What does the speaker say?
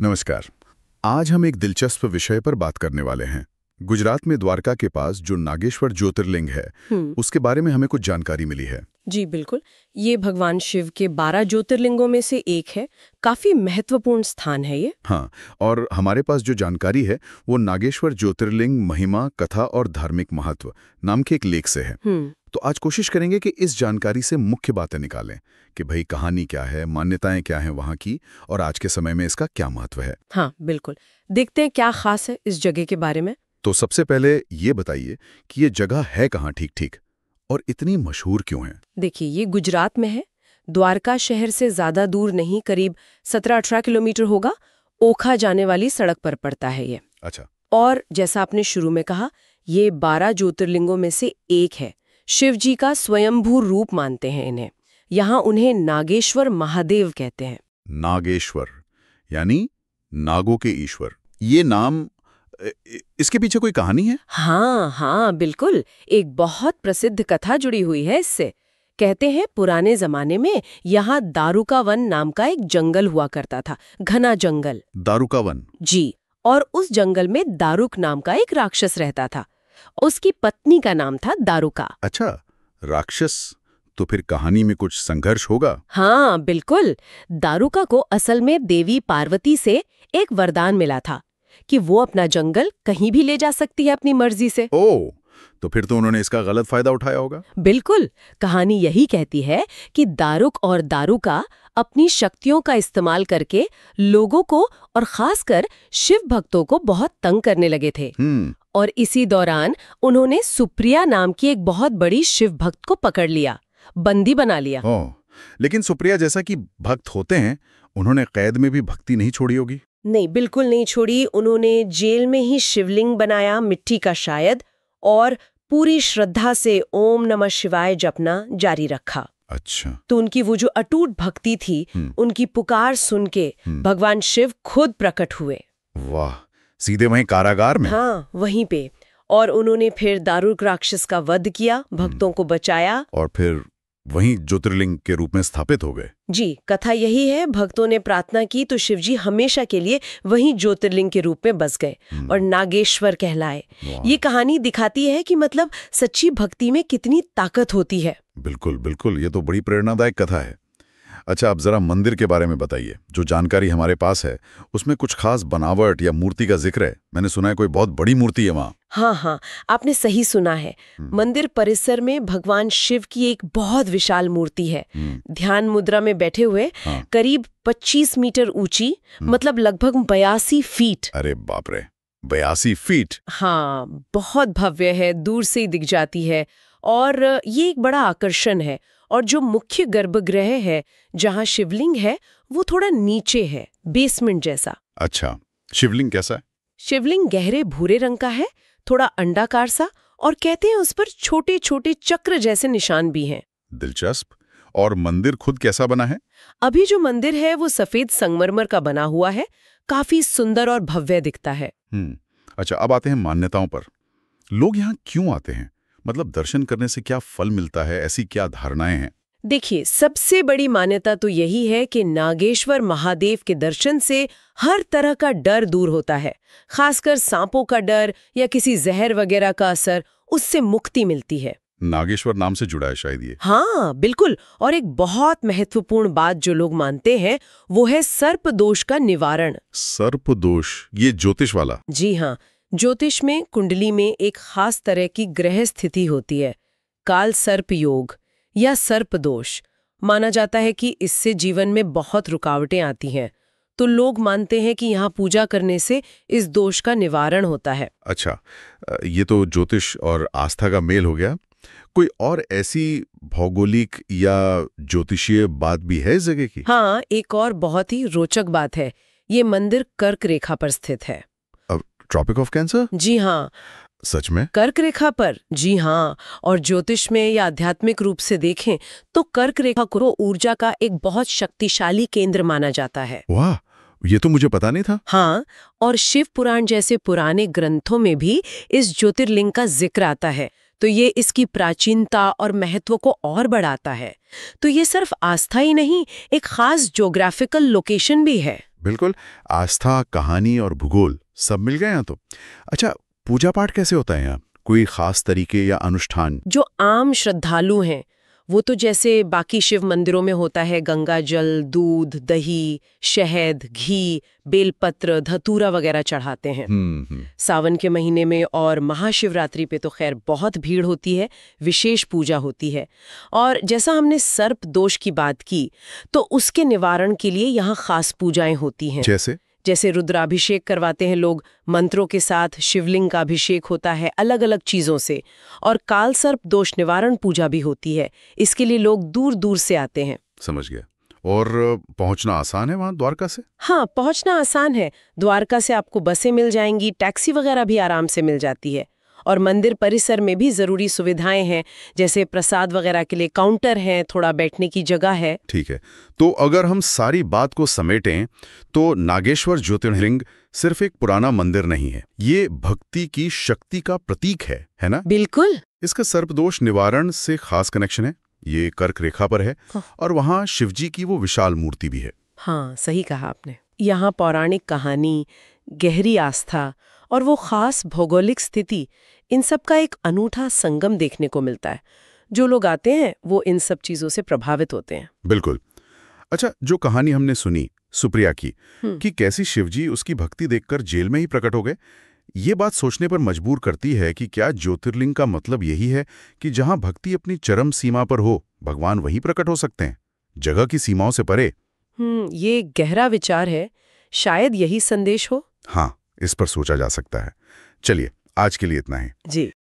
नमस्कार। आज हम एक दिलचस्प विषय पर बात करने वाले हैं। गुजरात में द्वारका के पास जो नागेश्वर ज्योतिर्लिंग है, उसके बारे में हमें कुछ जानकारी मिली है। जी बिल्कुल। ये भगवान शिव के 12 ज्योतिर्लिंगों में से एक है। काफी महत्वपूर्ण स्थान है ये। हाँ, और हमारे पास जो जानकारी है वो नागेश्वर ज्योतिर्लिंग महिमा, कथा और धार्मिक महत्व नाम के एक लेख से है। तो आज कोशिश करेंगे कि इस जानकारी से मुख्य बातें निकालें कि भाई कहानी क्या है, मान्यताएं क्या हैं वहाँ की, और आज के समय में इसका क्या महत्व है। हाँ बिल्कुल, देखते हैं क्या खास है इस जगह के बारे में। तो सबसे पहले ये बताइए कि ये जगह है कहाँ ठीक-ठीक और इतनी मशहूर क्यों है? देखिए, ये गुजरात में है। द्वारका शहर से ज्यादा दूर नहीं, करीब 17-18 किलोमीटर होगा। ओखा जाने वाली सड़क पर पड़ता है ये। अच्छा। और जैसा आपने शुरू में कहा, ये 12 ज्योतिर्लिंगों में से एक है। शिव जी का स्वयंभू रूप मानते हैं इन्हें। यहाँ उन्हें नागेश्वर महादेव कहते हैं। नागेश्वर यानी नागों के ईश्वर। ये नाम इसके पीछे कोई कहानी है? हाँ हाँ बिल्कुल, एक बहुत प्रसिद्ध कथा जुड़ी हुई है इससे। कहते हैं पुराने जमाने में यहाँ दारुका वन नाम का एक जंगल हुआ करता था, घना जंगल। दारुका वन? जी। और उस जंगल में दारुक नाम का एक राक्षस रहता था। उसकी पत्नी का नाम था दारुका। अच्छा, राक्षस। तो फिर कहानी में कुछ संघर्ष होगा? हाँ बिल्कुल। दारुका को असल में देवी पार्वती से एक वरदान मिला था कि वो अपना जंगल कहीं भी ले जा सकती है अपनी मर्जी से। ओह, तो फिर तो उन्होंने इसका गलत फायदा उठाया होगा। बिल्कुल। कहानी यही कहती है कि दारुक और दारुका अपनी शक्तियों का इस्तेमाल करके लोगों को और खासकर शिव भक्तों को बहुत तंग करने लगे थे। और इसी दौरान उन्होंने सुप्रिया नाम की एक बहुत बड़ी शिव भक्त को पकड़ लिया, बंदी बना लिया। ओह, लेकिन सुप्रिया जैसा कि भक्त होते हैं, उन्होंने कैद में भी भक्ति नहीं छोड़ी होगी। नहीं, बिल्कुल नहीं छोड़ी। उन्होंने जेल में ही शिवलिंग बनाया, मिट्टी का शायद, और पूरी श्रद्धा से ओम नमः शिवाय जपना जारी रखा। अच्छा। तो उनकी वो जो अटूट भक्ति थी, उनकी पुकार सुन के भगवान शिव खुद प्रकट हुए। वाह, सीधे वहीं कारागार में? हाँ, वहीं पे। और उन्होंने फिर दारुक राक्षस का वध किया, भक्तों को बचाया। और फिर वहीं ज्योतिर्लिंग के रूप में स्थापित हो गए। जी, कथा यही है। भक्तों ने प्रार्थना की तो शिवजी हमेशा के लिए वहीं ज्योतिर्लिंग के रूप में बस गए और नागेश्वर कहलाए। ये कहानी दिखाती है कि मतलब सच्ची भक्ति में कितनी ताकत होती है। बिल्कुल बिल्कुल, ये तो बड़ी प्रेरणादायक कथा है। अच्छा, अब जरा मंदिर के बारे में बताइए। जो जानकारी हमारे पास है उसमें कुछ खास बनावट या मूर्ति का जिक्र है? मैंने सुना है कोई बहुत बड़ी मूर्ति है वहाँ। हाँ हाँ, आपने सही सुना है। मंदिर परिसर में भगवान शिव की एक बहुत विशाल मूर्ति है, ध्यान मुद्रा में बैठे हुए। करीब 25 मीटर ऊंची, मतलब लगभग 82 फीट। अरे बाप रे, 82 फीट! हाँ, बहुत भव्य है, दूर से ही दिख जाती है। और ये एक बड़ा आकर्षण है। और जो मुख्य गर्भगृह है जहाँ शिवलिंग है, वो थोड़ा नीचे है, बेसमेंट जैसा। अच्छा, शिवलिंग कैसा है? शिवलिंग गहरे भूरे रंग का है, थोड़ा अंडाकार सा, और कहते हैं उस पर छोटे छोटे चक्र जैसे निशान भी हैं। दिलचस्प। और मंदिर खुद कैसा बना है? अभी जो मंदिर है वो सफेद संगमरमर का बना हुआ है, काफी सुंदर और भव्य दिखता है। अच्छा, अब आते हैं मान्यताओं पर। लोग यहाँ क्यों आते हैं? मतलब दर्शन करने से क्या फल मिलता है? ऐसी क्या धारणाएं हैं? देखिए, सबसे बड़ी मान्यता तो यही है कि नागेश्वर महादेव के दर्शन से हर तरह का डर दूर होता है, खासकर सांपों का डर या किसी जहर वगैरह का असर, उससे मुक्ति मिलती है। नागेश्वर नाम से जुड़ा है शायद ये। हाँ बिल्कुल। और एक बहुत महत्वपूर्ण बात जो लोग मानते हैं वो है सर्प दोष का निवारण। सर्प दोष? ये ज्योतिष वाला? जी हाँ, ज्योतिष में कुंडली में एक खास तरह की ग्रह स्थिति होती है, काल सर्प योग या सर्प दोष। माना जाता है कि इससे जीवन में बहुत रुकावटें आती हैं, तो लोग मानते हैं कि यहाँ पूजा करने से इस दोष का निवारण होता है। अच्छा, ये तो ज्योतिष और आस्था का मेल हो गया। कोई और ऐसी भौगोलिक या ज्योतिषीय बात भी है इस जगह की? हाँ, एक और बहुत ही रोचक बात है। ये मंदिर कर्क रेखा पर स्थित है। Tropic of cancer? जी हाँ। सच में? कर्क रेखा पर? जी हाँ। और ज्योतिष में या आध्यात्मिक रूप से देखें तो कर्क रेखा को ऊर्जा का एक बहुत शक्तिशाली केंद्र माना जाता है। वाह, ये तो मुझे पता नहीं था। हाँ, और शिव पुराण जैसे पुराने ग्रंथों में भी इस ज्योतिर्लिंग का जिक्र आता है, तो ये इसकी प्राचीनता और महत्व को और बढ़ाता है। तो ये सिर्फ आस्था ही नहीं, एक खास ज्योग्राफिकल लोकेशन भी है। बिल्कुल, आस्था, कहानी और भूगोल सब मिल गए यहाँ तो। अच्छा, पूजा पाठ कैसे होता है यहाँ? कोई खास तरीके या अनुष्ठान? जो आम श्रद्धालु हैं वो तो जैसे बाकी शिव मंदिरों में होता है, गंगा जल, दूध, दही, शहद, घी, बेलपत्र, धतूरा वगैरह चढ़ाते हैं। सावन के महीने में और महाशिवरात्रि पे तो खैर बहुत भीड़ होती है, विशेष पूजा होती है। और जैसा हमने सर्प दोष की बात की, तो उसके निवारण के लिए यहाँ खास पूजाएं होती हैं। जैसे रुद्राभिषेक करवाते हैं लोग, मंत्रों के साथ शिवलिंग का अभिषेक होता है अलग अलग चीजों से, और काल सर्प दोष निवारण पूजा भी होती है। इसके लिए लोग दूर दूर से आते हैं। समझ गया। और पहुंचना आसान है वहां द्वारका से? हाँ, पहुंचना आसान है। द्वारका से आपको बसें मिल जाएंगी, टैक्सी वगैरह भी आराम से मिल जाती है। और मंदिर परिसर में भी जरूरी सुविधाएं हैं, जैसे प्रसाद वगैरह के लिए काउंटर हैं, थोड़ा बैठने की जगह है। ठीक है, तो अगर हम सारी बात को समेटें तो नागेश्वर ज्योतिर्लिंग सिर्फ एक पुराना मंदिर नहीं है, ये भक्ति की शक्ति का प्रतीक है ना? बिल्कुल। इसका सर्पदोष निवारण से खास कनेक्शन है, ये कर्क रेखा पर है। और वहाँ शिवजी की वो विशाल मूर्ति भी है। हाँ, सही कहा आपने। यहाँ पौराणिक कहानी, गहरी आस्था और वो खास भौगोलिक स्थिति, इन सब का एक अनूठा संगम देखने को मिलता है। जो लोग आते हैं वो इन सब चीजों से प्रभावित होते हैं। बिल्कुल। अच्छा, जो कहानी हमने सुनी सुप्रिया की कि कैसी शिवजी उसकी भक्ति देखकर जेल में ही प्रकट हो गए, ये बात सोचने पर मजबूर करती है कि क्या ज्योतिर्लिंग का मतलब यही है कि जहां भक्ति अपनी चरम सीमा पर हो, भगवान वहीं प्रकट हो सकते हैं, जगह की सीमाओं से परे? ये गहरा विचार है। शायद यही संदेश हो। हाँ, इस पर सोचा जा सकता है। चलिए, आज के लिए इतना ही। जी।